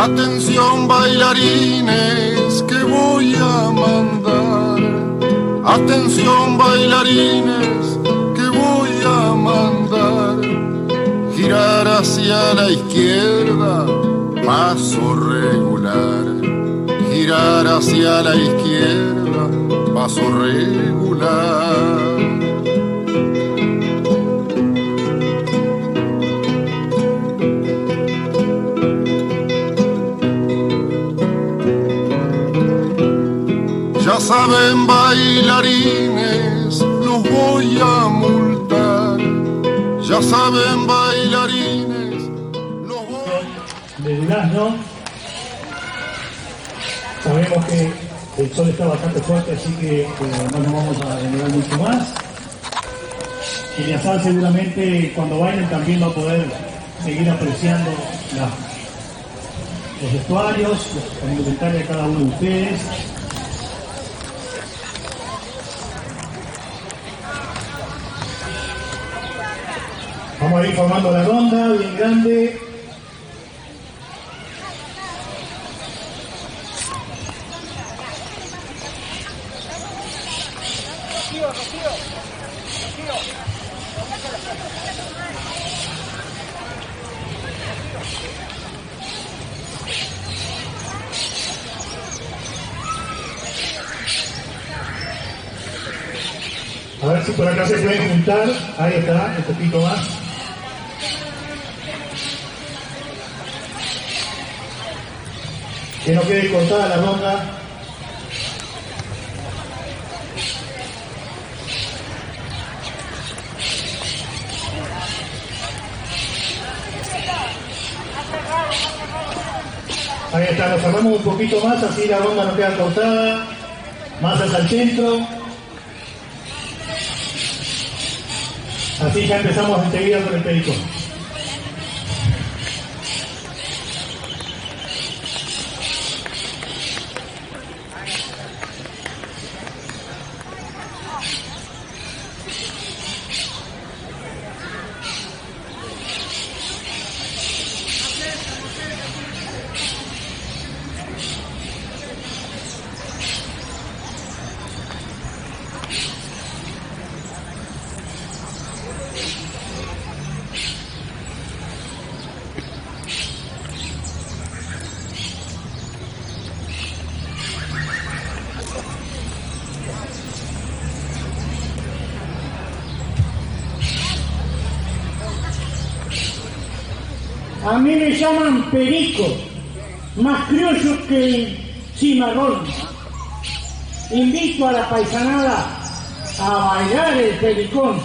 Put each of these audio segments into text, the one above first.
Atención bailarines que voy a mandar. Atención bailarines que voy a mandar. Girar hacia la izquierda, paso regular. Girar hacia la izquierda, paso regular. Ya saben bailarines, los voy a multar. Ya saben bailarines, los voy a... De Durazno. Sabemos que el sol está bastante fuerte, así que no nos vamos a demorar mucho más. Eliazar seguramente cuando bailen también va a poder seguir apreciando los vestuarios, la indumentaria de cada uno de ustedes. Vamos a ir formando la ronda bien grande. A ver si por acá se pueden juntar. Ahí está, un poquito más. Que no quede cortada la ronda. Ahí está, nos armamos un poquito más, así la ronda no queda cortada. Más hacia el centro. Así ya empezamos enseguida con el pericón. A mí me llaman perico, más criollo que el cimarrón. Invito a la paisanada a bailar el pericón.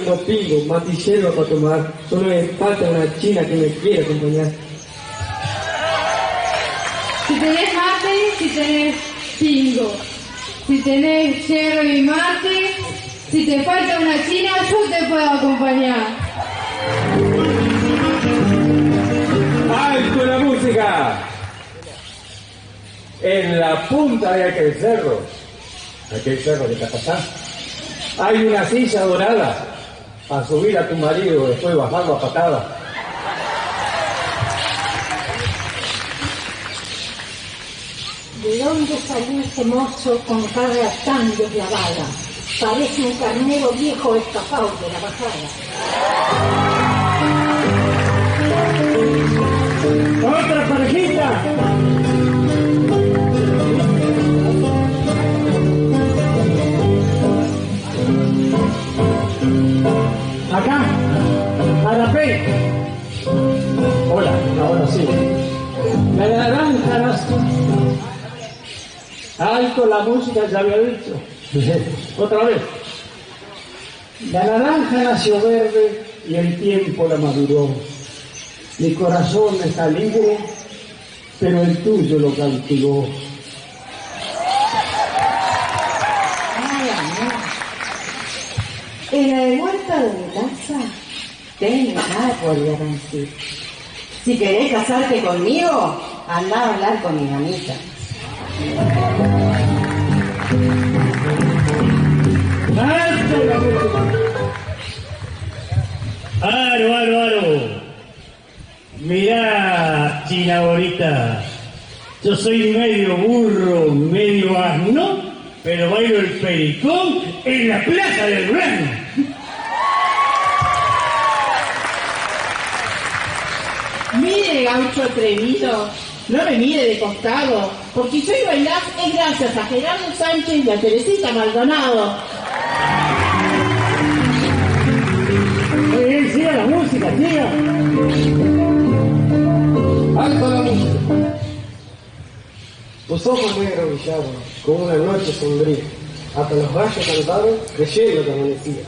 tengo pingo, mate y hierba para tomar. Solo me falta una china que me quiera acompañar. Si tenés mate, si tenés pingo. Si tenés hierba y mate, si te falta una china, yo te puedo acompañar. ¡Alto la música! En la punta de aquel cerro que está pasando, hay una silla dorada a subir a tu marido, después bajarlo a patada. ¿De dónde salió ese mozo con cara tan deslavada? Parece un carnero viejo escapado de la bajada. ¡Otra parejita! Acá, Arapé. Hola, ahora sí. La naranja nació. Alto la música, ya había dicho. Otra vez. La naranja nació verde y el tiempo la maduró. Mi corazón está libre, pero el tuyo lo cautivó. En la huerta de mi casa tengo un árbol de arancil. Si querés casarte conmigo, andá a hablar con mi mamita. ¡Alto la música! ¡Aro, aro, aro! Mirá, china bonita, yo soy medio burro, medio asno, pero bailo el pericón en la plaza del Durazno. Mire, gaucho atrevido, no me mire de costado, porque si hoy bailás es gracias a Gerardo Sánchez y a Teresita Maldonado. Muy bien, siga la música, siga. Alto la música. Tus ojos negros brillaban como una noche sombría. Hasta los gallos cantaron creyendo que amanecía.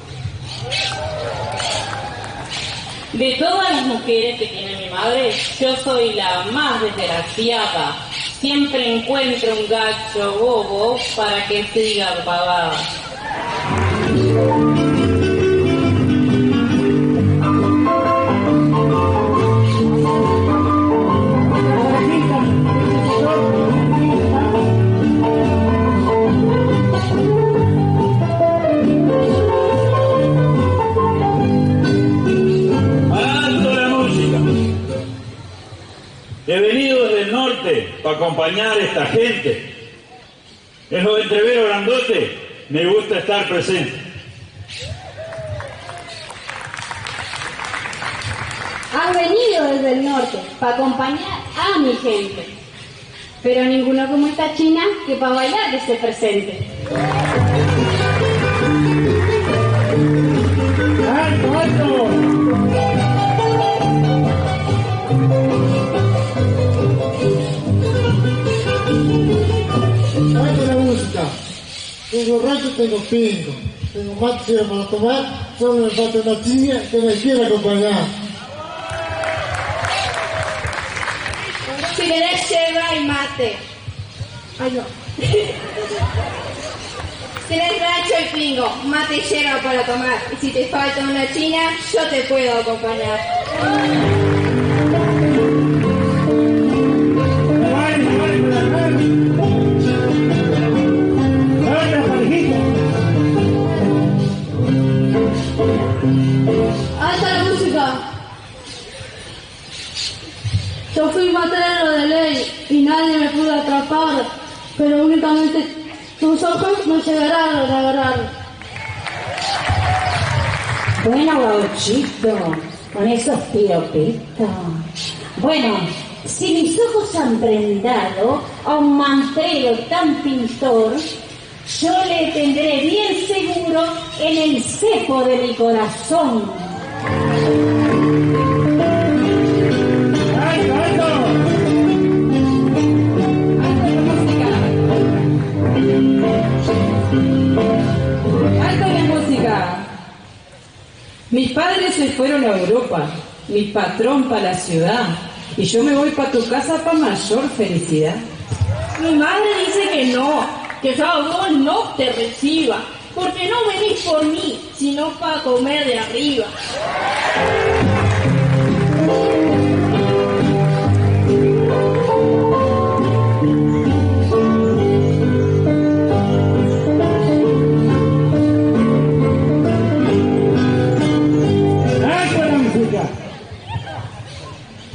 De todas las mujeres que tiene mi madre, yo soy la más desgraciada. Siempre encuentro un gacho bobo para que siga pavada. He venido desde el norte para acompañar a esta gente. En los entreveros grandotes me gusta estar presente. Han venido desde el norte para acompañar a mi gente. Pero ninguno como esta china que para bailar esté presente. ¡Alto, alto! Alto la música. Tengo rato, tengo pingo. Tengo mate para tomar, solo me falta una tía que me quiera acompañar. Si querés yerba y mate. Ay, no. Tenés rancho y pingo, mate y yerba para tomar. Y si te falta una china, yo te puedo acompañar. ¡Alta la música! Yo fui matero de ley y nadie me pudo atrapar, pero únicamente tus ojos me llegarán a agarrar. Bueno, gauchito, con esos piropitos. Bueno, si mis ojos han prendado a un mantrero tan pintor, yo le tendré bien seguro en el cepo de mi corazón. ¡Alto, alto! ¡Alto la música! Europa, mi patrón para la ciudad. Y yo me voy para tu casa para mayor felicidad. Mi madre dice que yo a vos no te reciba, porque no venís por mí, sino para comer de arriba.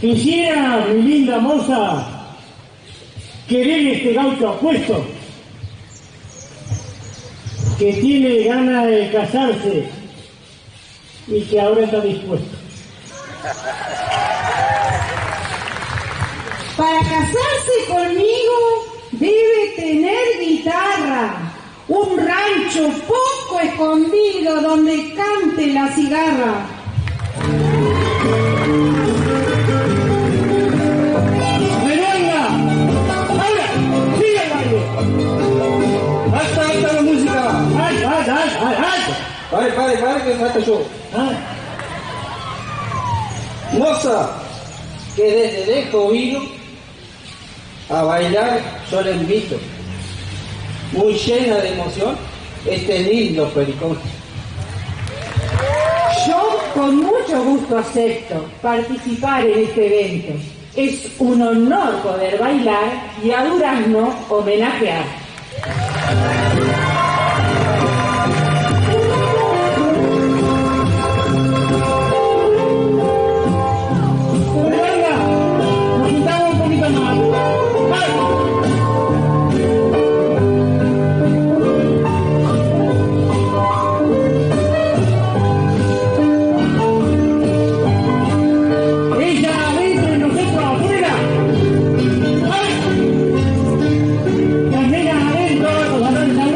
Quisiera, mi linda moza, querer este gaucho apuesto, que tiene ganas de casarse y que ahora está dispuesto. Para casarse conmigo debe tener guitarra, un rancho poco escondido donde cante la cigarra. ¡Alta la música! Pare, que falta yo. Moza, que desde lejos vino a bailar, yo le invito. Muy llena de emoción, este lindo pericón. Yo con mucho gusto acepto participar en este evento. Es un honor poder bailar y a Durazno homenajear. Las nenas adentro, los varones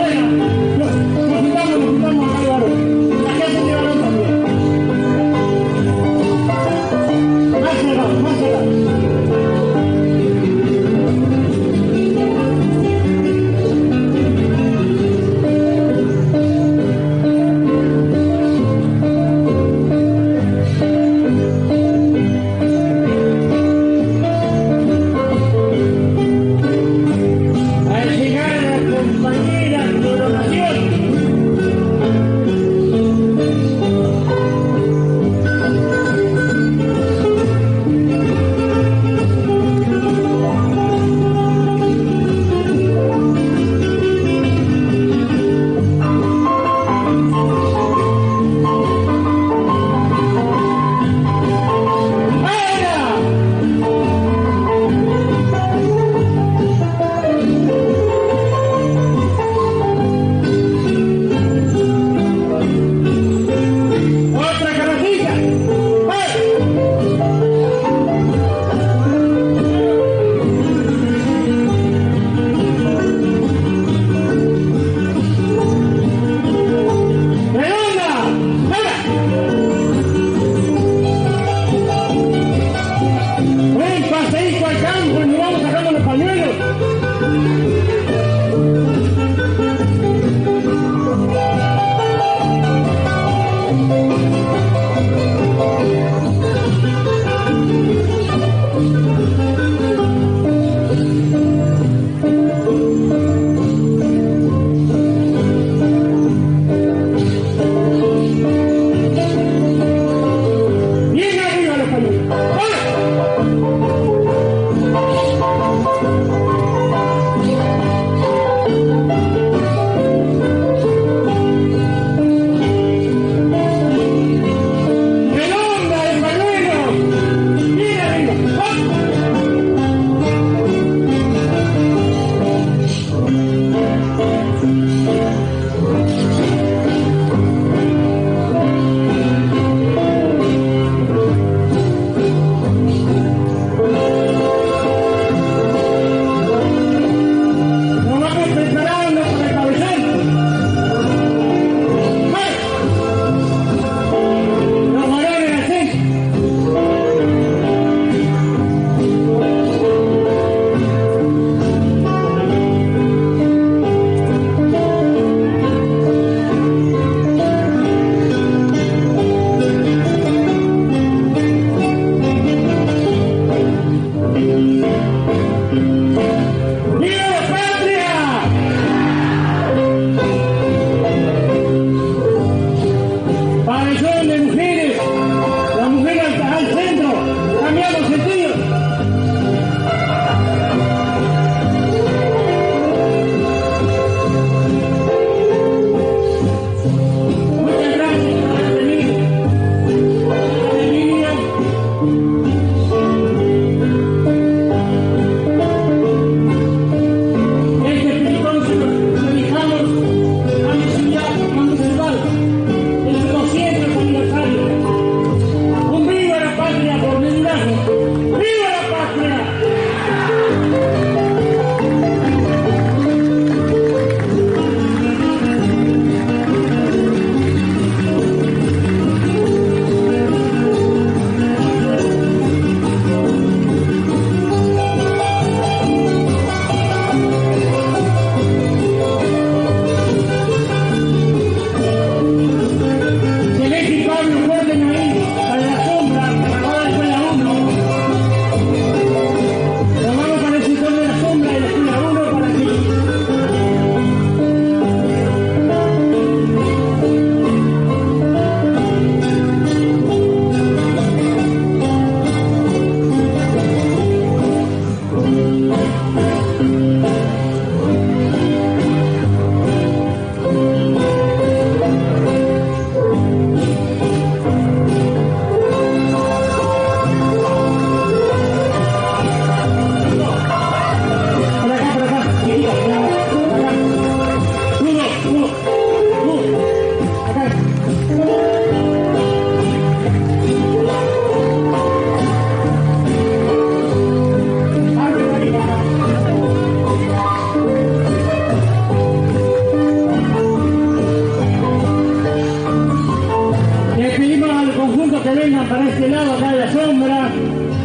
la sombra,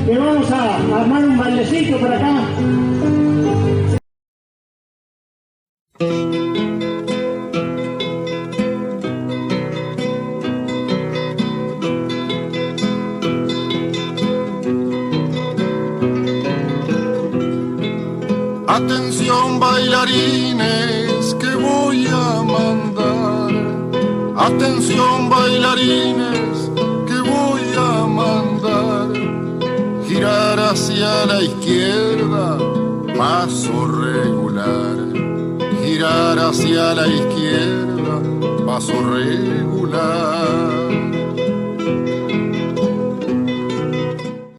que vamos a armar un baldecito por acá. Atención bailarines que voy a mandar. Atención bailarines que voy a mandar. Girar hacia la izquierda, paso regular. Girar hacia la izquierda, paso regular.